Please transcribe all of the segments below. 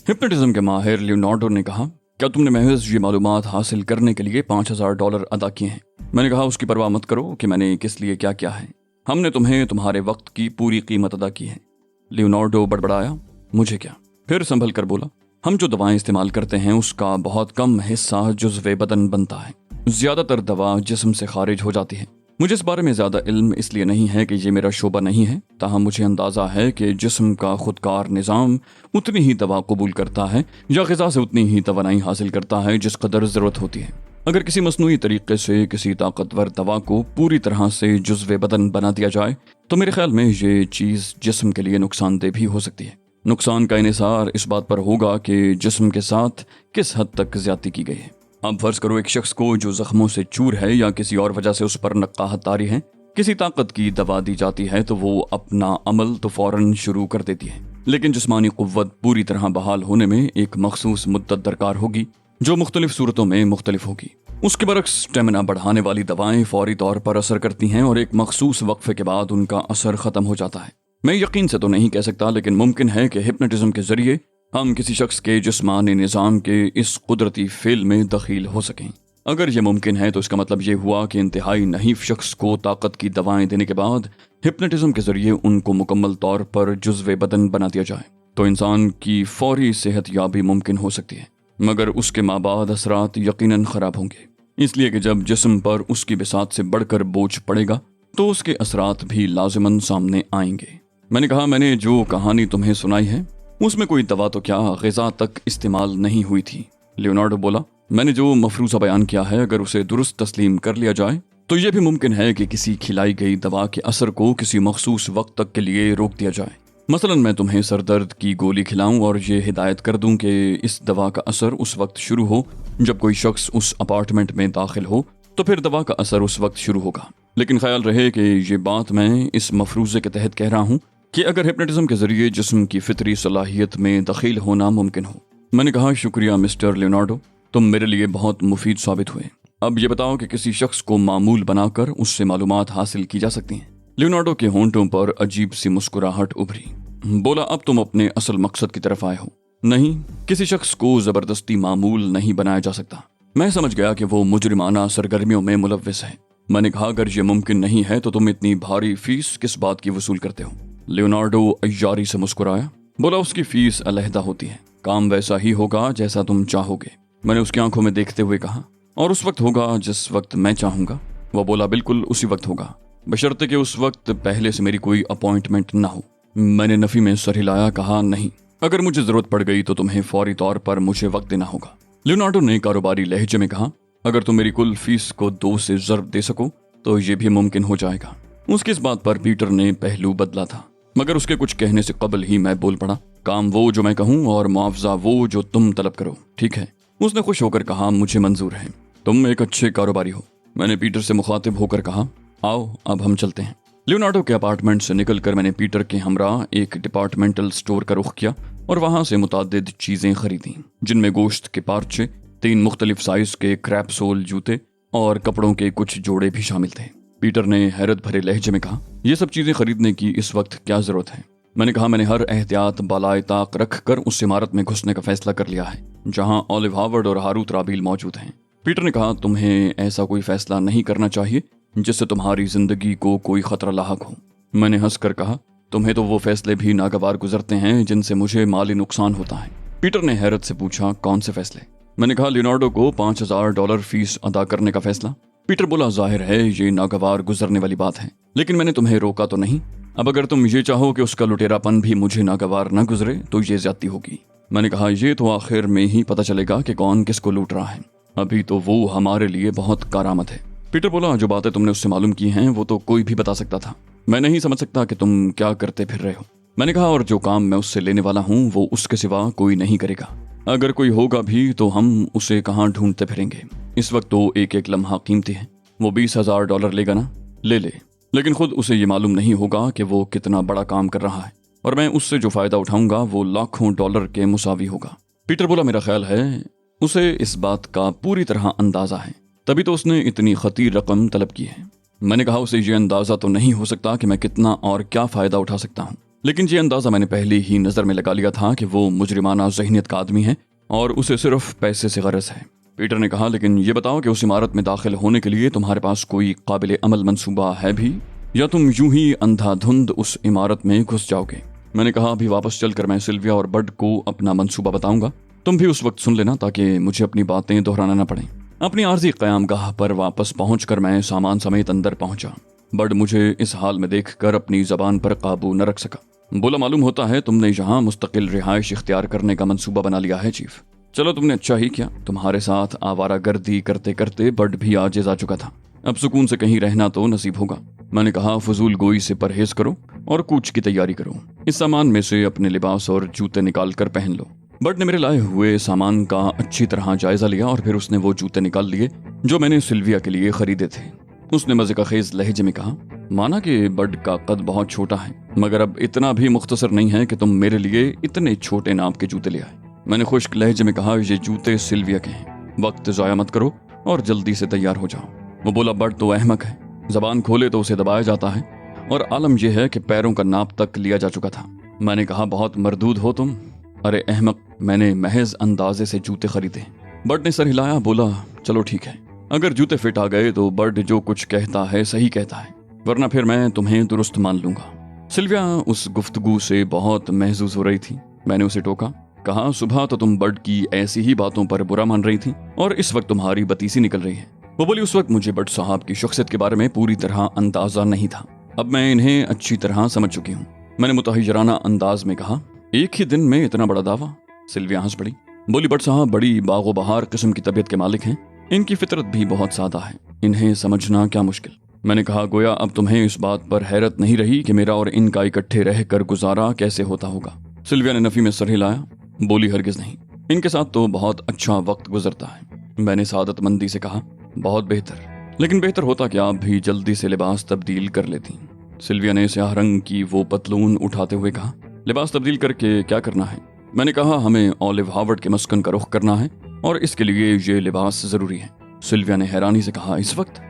Hypnotism के माहिर Leonardo ने कहा, क्या तुमने महज ये मालूमात हासिल करने के लिए $5,000 अदा किए हैं? मैंने कहा, उसकी परवाह मत करो कि मैंने किस लिए क्या किया है। हमने तुम्हें तुम्हारे वक्त की पूरी कीमत अदा की है। लियोनार्डो बड़बड़ाया, मुझे क्या? फिर संभल कर बोला, हम जो दवाएं इस्तेमाल करते हैं उसका बहुत कम हिस्सा जुज़्वे बदन बनता है। ज्यादातर दवा जिस्म से खारिज हो जाती है। मुझे इस बारे में ज्यादा इल्म इसलिए नहीं है कि ये मेरा शोबा नहीं है, ताहम मुझे अंदाजा है कि जिस्म का खुदकार निज़ाम उतनी ही दवा कबूल करता है या ग़िज़ा से उतनी ही तवानाई हासिल करता है जिस कदर ज़रूरत होती है। अगर किसी मसनूई तरीके से किसी ताकतवर दवा को पूरी तरह से जुज़्वे बदन बना दिया जाए तो मेरे ख्याल में ये चीज़ जिस्म के लिए नुकसानदेह भी हो सकती है। नुकसान का इन्हिसार इस बात पर होगा कि जिस्म के साथ किस हद तक ज्यादती की गई है। अब फर्ज करो एक शख्स को जो जख्मों से चूर है या किसी और वजह से उस पर नक्काहत तारी है, किसी ताकत की दवा दी जाती है तो वो अपना अमल तो फौरन शुरू कर देती है, लेकिन जिस्मानी कुव्वत पूरी तरह बहाल होने में एक मखसूस मुद्दत दरकार होगी जो मुख्तलिफ सूरतों में मुख्तलिफ होगी। उसके बरक्स स्टेमिना बढ़ाने वाली दवाएं फौरी तौर पर असर करती हैं और एक मखसूस वक्फे के बाद उनका असर खत्म हो जाता है। मैं यकीन से तो नहीं कह सकता, लेकिन मुमकिन है कि हिप्नोटिज्म के जरिए हम किसी शख्स के जिस्मानी निज़ाम के इस कुदरती फेल में दखील हो सकें। अगर यह मुमकिन है तो इसका मतलब ये हुआ कि इंतहाई नहीफ शख्स को ताकत की दवाएं देने के बाद हिप्नोटिज्म के जरिए उनको मुकम्मल तौर पर जुज़्वे बदन बना दिया जाए तो इंसान की फौरी सेहत याबी मुमकिन हो सकती है, मगर उसके माबाद असरात यकीनन खराब होंगे, इसलिए कि जब जिस्म पर उसकी बिसात से बढ़कर बोझ पड़ेगा तो उसके असरात भी लाजिमन सामने आएंगे। मैंने कहा, मैंने जो कहानी तुम्हें सुनाई है उसमें कोई दवा तो क्या ग़िज़ा तक इस्तेमाल नहीं हुई थी। लियोनार्डो बोला, मैंने जो मफरूज़ा बयान किया है अगर उसे दुरुस्त तस्लीम कर लिया जाए तो यह भी मुमकिन है कि किसी खिलाई गई दवा के असर को किसी मखसूस वक्त तक के लिए रोक दिया जाए। मसलन मैं तुम्हें सरदर्द की गोली खिलाऊं और ये हिदायत कर दूं कि इस दवा का असर उस वक्त शुरू हो जब कोई शख्स उस अपार्टमेंट में दाखिल हो, तो फिर दवा का असर उस वक्त शुरू होगा। लेकिन ख्याल रहे कि ये बात मैं इस मफरूज़े के तहत कह रहा हूँ कि अगर हिप्नोटिज्म के जरिए जिस्म की फितरी सलाहियत में दखील होना मुमकिन हो। मैंने कहा, शुक्रिया मिस्टर लियोनार्डो, तुम मेरे लिए बहुत मुफीद साबित हुए। अब ये बताओ कि किसी शख्स को मामूल बनाकर उससे मालूमात हासिल की जा सकती हैं। लियोनार्डो के होंठों पर अजीब सी मुस्कुराहट उभरी। बोला, अब तुम अपने असल मकसद की तरफ आए हो। नहीं, किसी शख्स को जबरदस्ती मामूल नहीं बनाया जा सकता। मैं समझ गया कि वो मुजरिमाना सरगर्मियों में मुलव्विस है। मैंने कहा, अगर ये मुमकिन नहीं है तो तुम इतनी भारी फीस किस बात की वसूल करते हो? लियोनार्डो अय्यारी से मुस्कुराया। बोला, उसकी फीस अलहदा होती है, काम वैसा ही होगा जैसा तुम चाहोगे। मैंने उसकी आंखों में देखते हुए कहा, और उस वक्त होगा जिस वक्त मैं चाहूंगा? वह बोला, बिल्कुल उसी वक्त होगा, बशर्ते कि उस वक्त पहले से मेरी कोई अपॉइंटमेंट ना हो। मैंने नफी में सर हिलाया, कहा, नहीं, अगर मुझे जरूरत पड़ गई तो तुम्हें फौरी तौर पर मुझे वक्त देना होगा। लियोनार्डो ने कारोबारी लहजे में कहा, अगर तुम मेरी कुल फीस को 2 से ज़र्ब दे सको तो ये भी मुमकिन हो जाएगा। उसकी इस बात पर पीटर ने पहलू बदला था, मगर उसके कुछ कहने से कबल ही मैं बोल पड़ा, काम वो जो मैं कहूँ और मुआवजा वो जो तुम तलब करो, ठीक है? उसने खुश होकर कहा, मुझे मंजूर है, तुम एक अच्छे कारोबारी हो। मैंने पीटर से मुखातिब होकर कहा, आओ अब हम चलते हैं। लियोनार्डो के अपार्टमेंट से निकलकर मैंने पीटर के हमरा एक डिपार्टमेंटल स्टोर का रुख किया और वहां से मुतादिद चीजें खरीदी, जिनमें गोश्त के पार्चे, 3 मुख्तलिफ साइज के क्रैप सोल जूते और कपड़ों के कुछ जोड़े भी शामिल थे। पीटर ने हैरत भरे लहजे में कहा, ये सब चीजें खरीदने की इस वक्त क्या जरूरत है? मैंने कहा, मैंने हर एहतियात बालाए ताक रख कर उस इमारत में घुसने का फैसला कर लिया है जहां ऑलिव हार्वर्ड और हारूत राबील मौजूद हैं। पीटर ने कहा, तुम्हें ऐसा कोई फैसला नहीं करना चाहिए जिससे तुम्हारी जिंदगी को कोई खतरा लाहक हो। मैंने हंसकर कहा, तुम्हें तो वो फैसले भी नागवार गुजरते हैं जिनसे मुझे माली नुकसान होता है। पीटर ने हैरत से पूछा, कौन से फैसले? मैंने कहा, लियोनार्डो को $5,000 फीस अदा करने का फैसला। पीटर बोला, जाहिर है ये नागवार गुजरने वाली बात है, लेकिन मैंने तुम्हें रोका तो नहीं। अब अगर तुम ये चाहो कि उसका लुटेरापन भी मुझे नागवार न गुजरे तो ये ज्यादती होगी। मैंने कहा, ये तो आखिर में ही पता चलेगा कि कौन किसको लूट रहा है, अभी तो वो हमारे लिए बहुत कारामद है। पीटर बोला, जो बातें तुमने उससे मालूम की हैं वो तो कोई भी बता सकता था, मैं नहीं समझ सकता कि तुम क्या करते फिर रहे हो। मैंने कहा, और जो काम मैं उससे लेने वाला हूँ वो उसके सिवा कोई नहीं करेगा। अगर कोई होगा भी तो हम उसे कहाँ ढूंढते फिरेंगे? इस वक्त तो एक एक लम्हा कीमती है। वो $20,000 लेगा ना, ले ले, लेकिन खुद उसे ये मालूम नहीं होगा कि वो कितना बड़ा काम कर रहा है, और मैं उससे जो फायदा उठाऊंगा वो लाखों डॉलर के मुसावी होगा। पीटर बोला, मेरा ख्याल है उसे इस बात का पूरी तरह अंदाजा है, तभी तो उसने इतनी खतीर रकम तलब की है। मैंने कहा, उसे ये अंदाजा तो नहीं हो सकता कि मैं कितना और क्या फायदा उठा सकता हूँ। लेकिन ये अंदाज़ा मैंने पहले ही नज़र में लगा लिया था कि वो मुजरिमाना ज़हनियत का आदमी है और उसे सिर्फ पैसे से गरज है। पीटर ने कहा, लेकिन ये बताओ कि उस इमारत में दाखिल होने के लिए तुम्हारे पास कोई काबिल अमल मंसूबा है भी, या तुम यूं ही अंधाधुंध उस इमारत में घुस जाओगे? मैंने कहा, अभी वापस चलकर मैं सिल्विया और बड को अपना मंसूबा बताऊंगा, तुम भी उस वक्त सुन लेना ताकि मुझे अपनी बातें दोहराना न पड़े। अपनी आर्जी क़यामगाह पर वापस पहुंचकर मैं सामान समेत अंदर पहुंचा। बड मुझे इस हाल में देखकर अपनी ज़बान पर काबू न रख सका। बोला, मालूम होता है तुमने यहाँ मुस्तकिल रिहाइश इख्तियार करने का मंसूबा बना लिया है चीफ। चलो, तुमने अच्छा ही किया। तुम्हारे साथ आवारा गर्दी करते करते बड भी आजिज़ आ चुका था। अब सुकून से कहीं रहना तो नसीब होगा। मैंने कहा, फजूल गोई से परहेज करो और कूच की तैयारी करो। इस सामान में से अपने लिबास और जूते निकाल कर पहन लो। बड ने मेरे लाए हुए सामान का अच्छी तरह जायजा लिया और फिर उसने वो जूते निकाल लिए जो मैंने सिल्विया के लिए खरीदे थे। उसने मजे का खेज लहजे में कहा, माना कि बड का कद बहुत छोटा है, मगर अब इतना भी मुख्तसर नहीं है कि तुम मेरे लिए इतने छोटे नाप के जूते ले आए। मैंने खुश्क लहजे में कहा, ये जूते सिल्विया के हैं, वक्त ज़ाया मत करो और जल्दी से तैयार हो जाओ। वो बोला, बड तो अहमक है, जबान खोले तो उसे दबाया जाता है और आलम यह है कि पैरों का नाप तक लिया जा चुका था। मैंने कहा, बहुत मरदूद हो तुम। अरे अहमक, मैंने महज अंदाजे से जूते खरीदे। बड ने सर हिलाया, बोला, चलो ठीक है, अगर जूते फिट आ गए तो बड जो कुछ कहता है सही कहता है, वरना फिर मैं तुम्हें दुरुस्त मान लूंगा। सिल्विया उस गुफ्तगू से बहुत महजूज हो रही थी। मैंने उसे टोका, कहा, सुबह तो तुम बड की ऐसी ही बातों पर बुरा मान रही थी और इस वक्त तुम्हारी बतीसी निकल रही है। वो बोली, उस वक्त मुझे बड साहब की शख्सियत के बारे में पूरी तरह अंदाजा नहीं था, अब मैं इन्हें अच्छी तरह समझ चुकी हूँ। मैंने मुतहय्यराना अंदाज में कहा, एक ही दिन में इतना बड़ा दावा? सिल्विया हंस पड़ी, बोली, बड साहब बड़ी बागो बहार किस्म की तबीयत के मालिक हैं, इनकी फितरत भी बहुत सादा है, इन्हें समझना क्या मुश्किल। मैंने कहा, गोया अब तुम्हें इस बात पर हैरत नहीं रही कि मेरा और इनका इकट्ठे रह कर गुजारा कैसे होता होगा। सिल्विया ने नफी में सर हिलाया, बोली, हरगिज नहीं, इनके साथ तो बहुत अच्छा वक्त गुजरता है। मैंने सादतमंदी से कहा, बहुत बेहतर, लेकिन बेहतर होता कि आप भी जल्दी से लिबास तब्दील कर लेती। सिल्विया ने स्याह रंग की वो पतलून उठाते हुए कहा, लिबास तब्दील करके क्या करना है? मैंने कहा, हमें ऑलिव हार्वर्ड के मस्कन का रुख करना है और इसके लिए ये लिबास जरूरी है। सिल्विया ने हैरानी से कहा, इस वक्त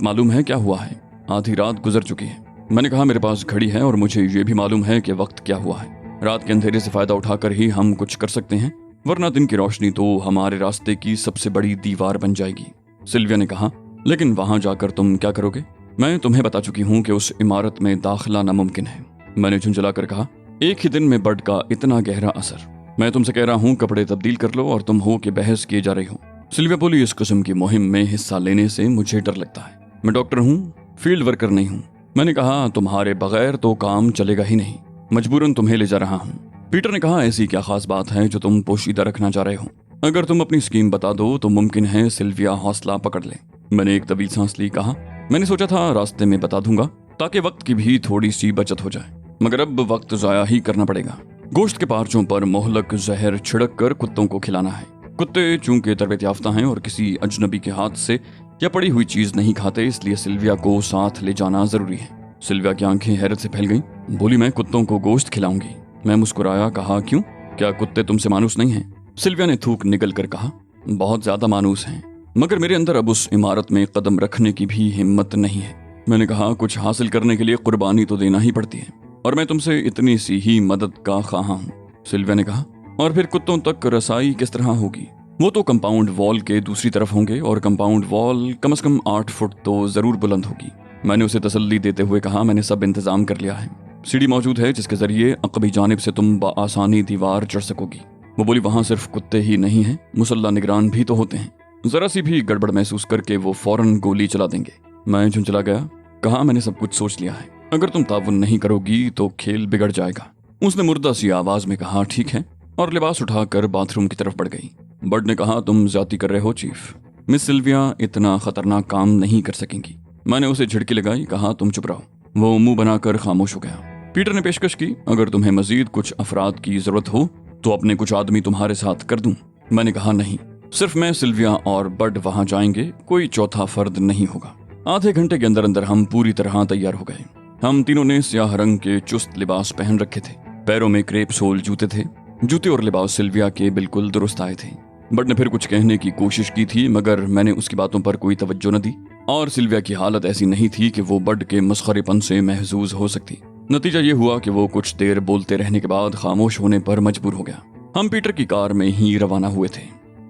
मालूम है क्या हुआ है? आधी रात गुजर चुकी है। मैंने कहा, मेरे पास घड़ी है और मुझे ये भी मालूम है कि वक्त क्या हुआ है। रात के अंधेरे से फायदा उठाकर ही हम कुछ कर सकते हैं, वरना दिन की रोशनी तो हमारे रास्ते की सबसे बड़ी दीवार बन जाएगी। सिल्विया ने कहा, लेकिन वहां जाकर तुम क्या करोगे? मैं तुम्हें बता चुकी हूँ कि उस इमारत में दाखिला नामुमकिन है। मैंने झुंझला कर कहा, एक ही दिन में बड का इतना गहरा असर। मैं तुमसे कह रहा हूँ कपड़े तब्दील कर लो और तुम हो कि बहस किए जा रही हो। सिल्विया बोली, इस किस्म की मुहिम में हिस्सा लेने से मुझे डर लगता है। मैं डॉक्टर हूँ, फील्ड वर्कर नहीं हूँ। मैंने कहा, तुम्हारे बगैर तो काम चलेगा ही नहीं, मजबूरन तुम्हें ले जा रहा हूँ। पीटर ने कहा, ऐसी क्या खास बात है जो तुम पोशीदा रखना चाह रहे हो? अगर तुम अपनी स्कीम बता दो तो मुमकिन है सिल्विया हौसला पकड़ ले। मैंने एक तवील सांस ली, कहा, मैंने सोचा था रास्ते में बता दूंगा ताकि वक्त की भी थोड़ी सी बचत हो जाए, मगर अब वक्त जाया ही करना पड़ेगा। गोश्त के पार्चों पर मोहलक जहर छिड़क कर कुत्तों को खिलाना है। कुत्ते चूंकि तरबियत याफ्ता हैं और किसी अजनबी के हाथ से या पड़ी हुई चीज नहीं खाते, इसलिए सिल्विया को साथ ले जाना जरूरी है। सिल्विया की आंखें हैरत से फैल गईं। बोली, मैं कुत्तों को गोश्त खिलाऊंगी? मैं मुस्कुराया, कहा, क्यों, क्या कुत्ते तुमसे मानूस नहीं हैं? सिल्विया ने थूक निकल कर कहा, बहुत ज्यादा मानूस हैं, मगर मेरे अंदर अब उस इमारत में कदम रखने की भी हिम्मत नहीं है। मैंने कहा, कुछ हासिल करने के लिए कुर्बानी तो देना ही पड़ती है और मैं तुमसे इतनी सी ही मदद का ख्वाहा हूँ। सिल्विया ने कहा, और फिर कुत्तों तक रसाई किस तरह होगी? वो तो कंपाउंड वॉल के दूसरी तरफ होंगे और कंपाउंड वॉल कम से कम 8 फुट तो जरूर बुलंद होगी। मैंने उसे तसल्ली देते हुए कहा, मैंने सब इंतजाम कर लिया है, सीढ़ी मौजूद है जिसके जरिए अकबी जानिब से तुम बआसानी दीवार चढ़ सकोगी। वो बोली, वहां सिर्फ कुत्ते ही नहीं हैं, मुसल्ला निगरान भी तो होते हैं, जरा सी भी गड़बड़ महसूस करके वो फौरन गोली चला देंगे। मैं झुंझला गया, कहा, मैंने सब कुछ सोच लिया है, अगर तुम ताउन नहीं करोगी तो खेल बिगड़ जाएगा। उसने मुर्दा सी आवाज में कहा, ठीक है, और लिबास उठाकर बाथरूम की तरफ बढ़ गई। बड ने कहा, तुम ज्यादती कर रहे हो चीफ, मिस सिल्विया इतना खतरनाक काम नहीं कर सकेंगी। मैंने उसे झिड़की लगाई, कहा, तुम चुप रहो। वो मुंह बनाकर खामोश हो गया। पीटर ने पेशकश की, अगर तुम्हें मजीद कुछ अफराद की जरूरत हो तो अपने कुछ आदमी तुम्हारे साथ कर दूं। मैंने कहा, नहीं, सिर्फ मैं, सिल्विया और बड वहां जाएंगे, कोई चौथा फर्द नहीं होगा। आधे घंटे के अंदर अंदर हम पूरी तरह तैयार हो गए। हम तीनों ने स्याह रंग के चुस्त लिबास पहन रखे थे, पैरों में क्रेप सोल जूते थे। जूते और लिबास सिल्विया के बिल्कुल दुरुस्त आए थे। बड ने फिर कुछ कहने की कोशिश की थी, मगर मैंने उसकी बातों पर कोई तवज्जो न दी और सिल्विया की हालत ऐसी नहीं थी कि वो बड के मस्खरेपन से महजूज हो सकती। नतीजा ये हुआ कि वो कुछ देर बोलते रहने के बाद खामोश होने पर मजबूर हो गया। हम पीटर की कार में ही रवाना हुए थे।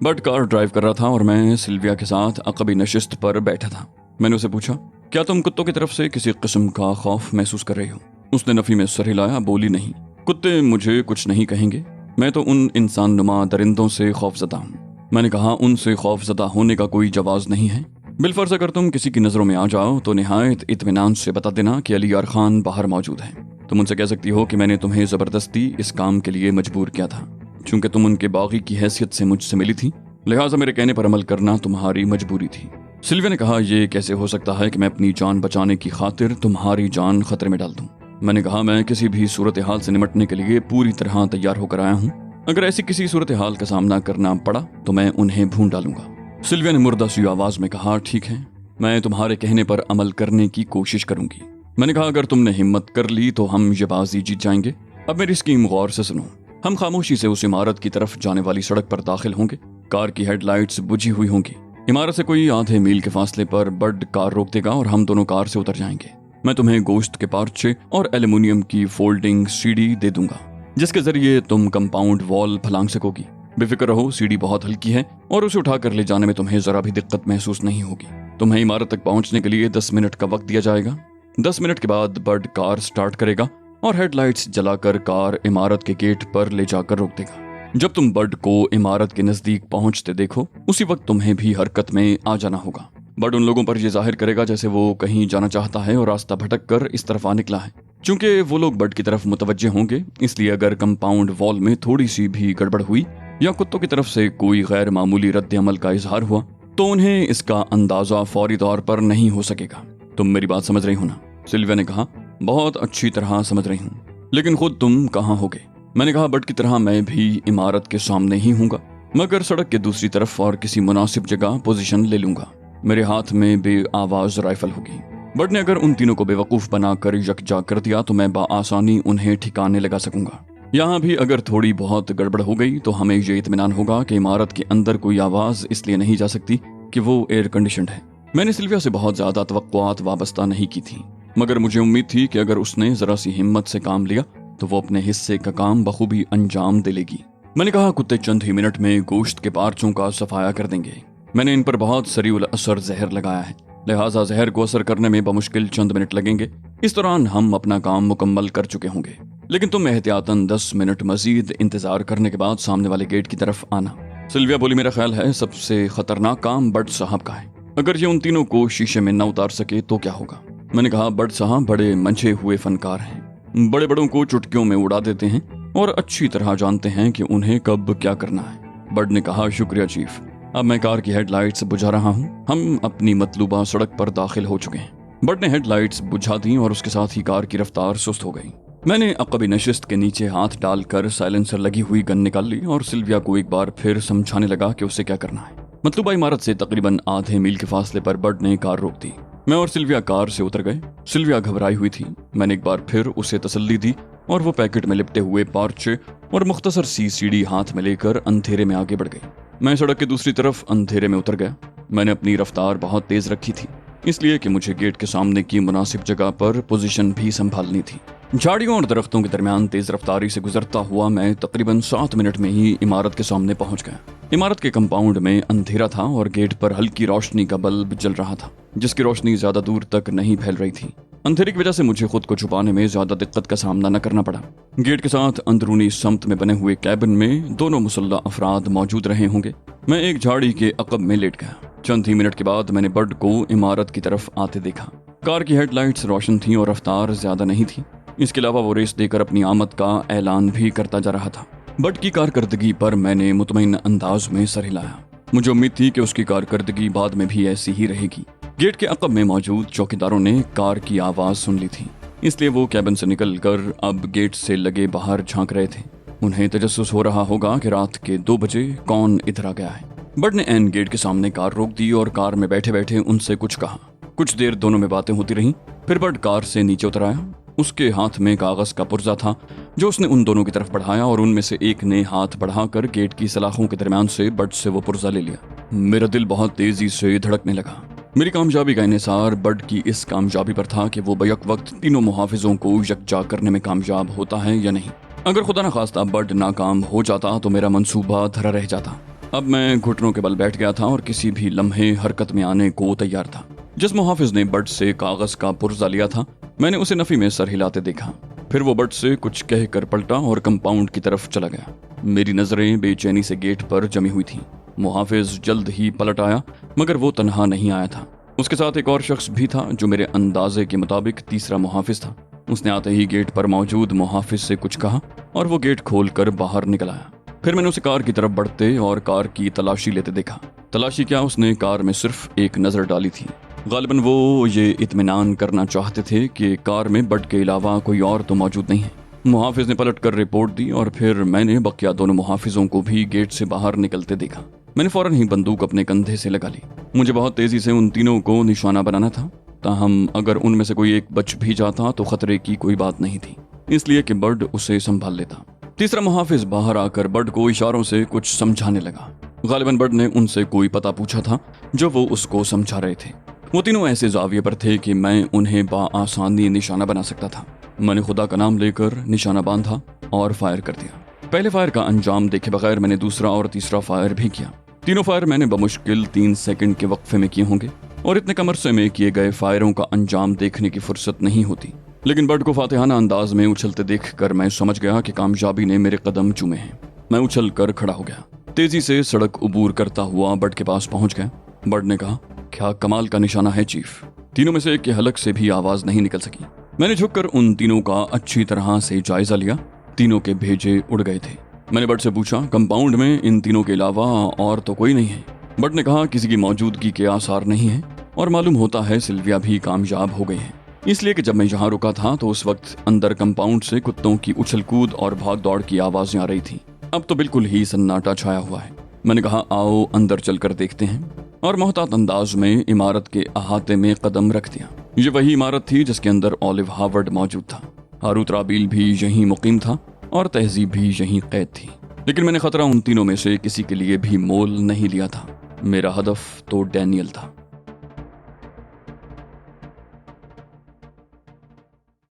बट कार ड्राइव कर रहा था और मैं सिल्विया के साथ अक़बी नशिस्त पर बैठा था। मैंने उसे पूछा, क्या तुम कुत्तों की तरफ से किसी किस्म का खौफ महसूस कर रही हो? उसने नफी में सर हिलाया, बोली, नहीं, कुत्ते मुझे कुछ नहीं कहेंगे, मैं तो उन इंसान नुमा दरिंदों से खौफजदा हूँ। मैंने कहा, उनसे खौफजदा होने का कोई जवाज नहीं है। बिलफर्ज अगर तुम किसी की नज़रों में आ जाओ तो निहायत इत्मीनान से बता देना कि अली यार खान बाहर मौजूद है। तुम उनसे कह सकती हो कि मैंने तुम्हें ज़बरदस्ती इस काम के लिए मजबूर किया था। चूंकि तुम उनके बागी की हैसियत से मुझसे मिली थी, लिहाजा मेरे कहने पर अमल करना तुम्हारी मजबूरी थी। सिल्विया ने कहा, यह कैसे हो सकता है कि मैं अपनी जान बचाने की खातिर तुम्हारी जान खतरे में डाल दूं? मैंने कहा, मैं किसी भी सूरत हाल से निमटने के लिए पूरी तरह तैयार होकर आया हूँ। अगर ऐसी किसी सूरत हाल का सामना करना पड़ा तो मैं उन्हें भून डालूंगा। सिल्विया ने मुर्दा सी आवाज में कहा, ठीक है, मैं तुम्हारे कहने पर अमल करने की कोशिश करूंगी। मैंने कहा, अगर तुमने हिम्मत कर ली तो हम ये बाजी जीत जाएंगे। अब मेरी स्कीम गौर से सुनो। हम खामोशी से उस इमारत की तरफ जाने वाली सड़क पर दाखिल होंगे। कार की हेडलाइट्स बुझी हुई होंगी। इमारत से कोई आधे मील के फासले पर बड कार रोक देगा और हम दोनों कार से उतर जाएंगे। मैं तुम्हें गोश्त के पार्चे और एल्युमिनियम की फोल्डिंग सीढ़ी दे दूंगा, जिसके जरिए तुम कंपाउंड वॉल फलांग सकोगी। बेफिक्र रहो, सीढ़ी बहुत हल्की है और उसे उठाकर ले जाने में तुम्हें जरा भी दिक्कत महसूस नहीं होगी। तुम्हें इमारत तक पहुंचने के लिए 10 मिनट का वक्त दिया जाएगा। 10 मिनट के बाद बड कार स्टार्ट करेगा और हेडलाइट्स जलाकर कार इमारत के गेट पर ले जाकर रोक देगा। जब तुम बड को इमारत के नजदीक पहुंचते देखो, उसी वक्त तुम्हें भी हरकत में आ जाना होगा। बड उन लोगों पर यह जाहिर करेगा जैसे वो कहीं जाना चाहता है और रास्ता भटक कर इस तरफ आ निकला है। चूंकि वो लोग बड की तरफ मुतवज्जे होंगे, इसलिए अगर कंपाउंड वॉल में थोड़ी सी भी गड़बड़ हुई या कुत्तों की तरफ से कोई गैर मामूली रद्द अमल का इजहार हुआ तो उन्हें इसका अंदाजा फौरी तौर पर नहीं हो सकेगा। तुम मेरी बात समझ रही हो ना? सिल्विया ने कहा, बहुत अच्छी तरह समझ रही हूँ, लेकिन खुद तुम कहाँ होगे? मैंने कहा, बड की तरह मैं भी इमारत के सामने ही हूँगा, मगर सड़क के दूसरी तरफ और किसी मुनासिब जगह पोजीशन ले लूंगा। मेरे हाथ में बे आवाज राइफल होगी। बड ने अगर उन तीनों को बेवकूफ बनाकर यकजा कर दिया तो मैं बाआसानी उन्हें ठिकाने लगा सकूंगा। यहाँ भी अगर थोड़ी बहुत गड़बड़ हो गई तो हमें ये इत्मीनान होगा कि इमारत के अंदर कोई आवाज इसलिए नहीं जा सकती कि वो एयर कंडीशनड है। मैंने सिल्विया से बहुत ज्यादा तवक्कुआत वाबस्ता नहीं की थी, मगर मुझे उम्मीद थी कि अगर उसने जरा सी हिम्मत से काम लिया तो वो अपने हिस्से का काम बखूबी अंजाम दे लेगी। मैंने कहा, कुत्ते चंद ही मिनट में गोश्त के पार्चों का सफाया कर देंगे। मैंने इन पर बहुत सरीउल असर जहर लगाया है, लिहाजा जहर को असर करने में बमुश्किल चंद मिनट लगेंगे। इस दौरान हम अपना काम मुकम्मल कर चुके होंगे, लेकिन तुम एहतियातन 10 मिनट मजीद इंतजार करने के बाद सामने वाले गेट की तरफ आना। सिल्विया बोली, मेरा ख्याल है सबसे खतरनाक काम बड साहब का है। अगर ये उन तीनों को शीशे में न उतार सके तो क्या होगा? मैंने कहा, बड साहब बड़े मंझे हुए फनकार हैं, बड़े बड़ों को चुटकियों में उड़ा देते हैं और अच्छी तरह जानते हैं कि उन्हें कब क्या करना है। बड ने कहा, शुक्रिया चीफ, अब मैं कार की हेडलाइट्स बुझा रहा हूँ। हम अपनी मतलूबा सड़क पर दाखिल हो चुके हैं। बड ने हेडलाइट्स बुझा दी और उसके साथ ही कार की रफ्तार सुस्त हो गई। मैंने अक़बी नशिस्त के नीचे हाथ डालकर साइलेंसर लगी हुई गन निकाल ली और सिल्विया को एक बार फिर समझाने लगा कि उसे क्या करना है। मतलूबा इमारत से तकरीबन आधे मील के फासले पर बड ने कार रोक दी। मैं और सिल्विया कार से उतर गए। सिल्विया घबराई हुई थी। मैंने एक बार फिर उसे तसल्ली दी और वो पैकेट में लिपटे हुए पार्चे और मुख्तसर सी सीढ़ी हाथ में लेकर अंधेरे में आगे बढ़ गई। मैं सड़क के दूसरी तरफ अंधेरे में उतर गया। मैंने अपनी रफ्तार बहुत तेज रखी थी, इसलिए कि मुझे गेट के सामने की मुनासिब जगह पर पोजीशन भी संभालनी थी। झाड़ियों और दरख्तों के दरमियान तेज रफ्तारी से गुजरता हुआ मैं तकरीबन 7 मिनट में ही इमारत के सामने पहुंच गया। इमारत के कंपाउंड में अंधेरा था और गेट पर हल्की रोशनी का बल्ब जल रहा था, जिसकी रोशनी ज्यादा दूर तक नहीं फैल रही थी। अंधेरे की वजह से मुझे खुद को छुपाने में ज्यादा दिक्कत का सामना न करना पड़ा। गेट के साथ अंदरूनी समत में बने हुए कैबिन में 2 मुसल्ला अफराद मौजूद रहे होंगे। मैं एक झाड़ी के अकब में लेट गया। चंद ही मिनट के बाद मैंने बड को इमारत की तरफ आते देखा। कार की हेडलाइट्स रोशन थी और रफ्तार ज्यादा नहीं थी। इसके अलावा वो रेस देकर अपनी आमद का ऐलान भी करता जा रहा था। बड की कारकर्दगी पर मैंने मुतमईन अंदाज में सर हिलाया। मुझे उम्मीद थी कि उसकी कारकर्दगी बाद में भी ऐसी ही रहेगी। गेट के अकब में मौजूद चौकीदारों ने कार की आवाज सुन ली थी, इसलिए वो कैबिन से निकलकर अब गेट से लगे बाहर झांक रहे थे। उन्हें तजस्सुस हो रहा होगा कि रात के 2 बजे कौन इधर आ गया है। बड ने एन गेट के सामने कार रोक दी और कार में बैठे बैठे उनसे कुछ कहा। कुछ देर दोनों में बातें होती रहीं। फिर बड कार से नीचे उतर आया। उसके हाथ में कागज का पुर्जा था जो उसने उन दोनों की तरफ बढ़ाया और उनमें से एक ने हाथ बढ़ाकर गेट की सलाखों के दरमियान से बड से वो पुर्जा ले लिया। मेरा दिल बहुत तेजी से धड़कने लगा। मेरी कामयाबी का इन्हिसार बड की इस कामयाबी पर था कि वो बैक वक्त तीनों मुहाफिजों को यकजा करने में कामयाब होता है या नहीं। अगर खुदा न खास्ता बड नाकाम हो जाता तो मेरा मंसूबा धरा रह जाता। अब मैं घुटनों के बल बैठ गया था और किसी भी लम्हे हरकत में आने को तैयार था। जिस मुहाफिज ने बड से कागज का पुर्जा लिया था, मैंने उसे नफी में सर हिलाते देखा। फिर वो बड से कुछ कह कर पलटा और कंपाउंड की तरफ चला गया। मेरी नजरें बेचैनी से गेट पर जमी हुई थीं। मुहाफिज जल्द ही पलट आया, मगर वो तन्हा नहीं आया था। उसके साथ एक और शख्स भी था जो मेरे अंदाजे के मुताबिक तीसरा मुहाफिज था। उसने आते ही गेट पर मौजूद मुहाफिज से कुछ कहा और वो गेट खोलकर बाहर निकल आया। फिर मैंने उसे कार की तरफ बढ़ते और कार की तलाशी लेते देखा। तलाशी क्या, उसने कार में सिर्फ एक नजर डाली थी। गालिबन वो ये इत्मीनान करना चाहते थे कि कार में बड के अलावा कोई और तो मौजूद नहीं है। मुहाफिज ने पलट कर रिपोर्ट दी और फिर मैंने बकिया दोनों मुहाफिजों को भी गेट से बाहर निकलते देखा। मैंने फौरन ही बंदूक अपने कंधे से लगा ली। मुझे बहुत तेजी से उन तीनों को निशाना बनाना था, ताहम अगर उनमें से कोई एक बच भी जाता तो खतरे की कोई बात नहीं थी, इसलिए कि बड उसे संभाल लेता। तीसरा मुहाफिज बाहर आकर बड को इशारों से कुछ समझाने लगा। गालिबन बड ने उनसे कोई पता पूछा था जो वो उसको समझा रहे थे। वो तीनों ऐसे जाविये पर थे कि मैं उन्हें बाआसानी निशाना बना सकता था। मैंने खुदा का नाम लेकर निशाना बांधा और फायर कर दिया। पहले फायर का अंजाम देखे बगैर मैंने दूसरा और तीसरा फायर भी किया। तीनों फायर मैंने बमुश्किल 3 सेकंड के वक्फे में किए होंगे और इतने कम अरसे में किए गए फायरों का अंजाम देखने की फुर्सत नहीं होती। लेकिन बड को फातिहाना अंदाज में उछलते देखकर मैं समझ गया कि कामयाबी ने मेरे कदम चूमे हैं। मैं उछल कर खड़ा हो गया। तेजी से सड़क उबूर करता हुआ बड के पास पहुंच गया। बड ने कहा, क्या कमाल का निशाना है चीफ। तीनों में से एक के हलक से भी आवाज नहीं निकल सकी। मैंने झुककर उन तीनों का अच्छी तरह से जायजा लिया। तीनों के भेजे उड़ गए थे। मैंने बड से पूछा, कंपाउंड में इन तीनों के अलावा और तो कोई नहीं है? बड ने कहा, किसी की मौजूदगी के आसार नहीं है और मालूम होता है सिल्विया भी कामयाब हो गई है, इसलिए कि जब मैं यहाँ रुका था तो उस वक्त अंदर कंपाउंड से कुत्तों की उछल कूद और भाग दौड़ की आवाजें आ रही थी। अब तो बिल्कुल ही सन्नाटा छाया हुआ है। मैंने कहा, आओ अंदर चलकर देखते हैं, और मोहतात अंदाज में इमारत के अहाते में कदम रख दिया। ये वही इमारत थी जिसके अंदर ओलिव हार्वर्ड मौजूद था। हारूत राबील भी यहीं मुकीम था और तहजीब भी यहीं कैद थी। लेकिन मैंने खतरा उन तीनों में से किसी के लिए भी मोल नहीं लिया था। मेरा हदफ तो डैनियल था।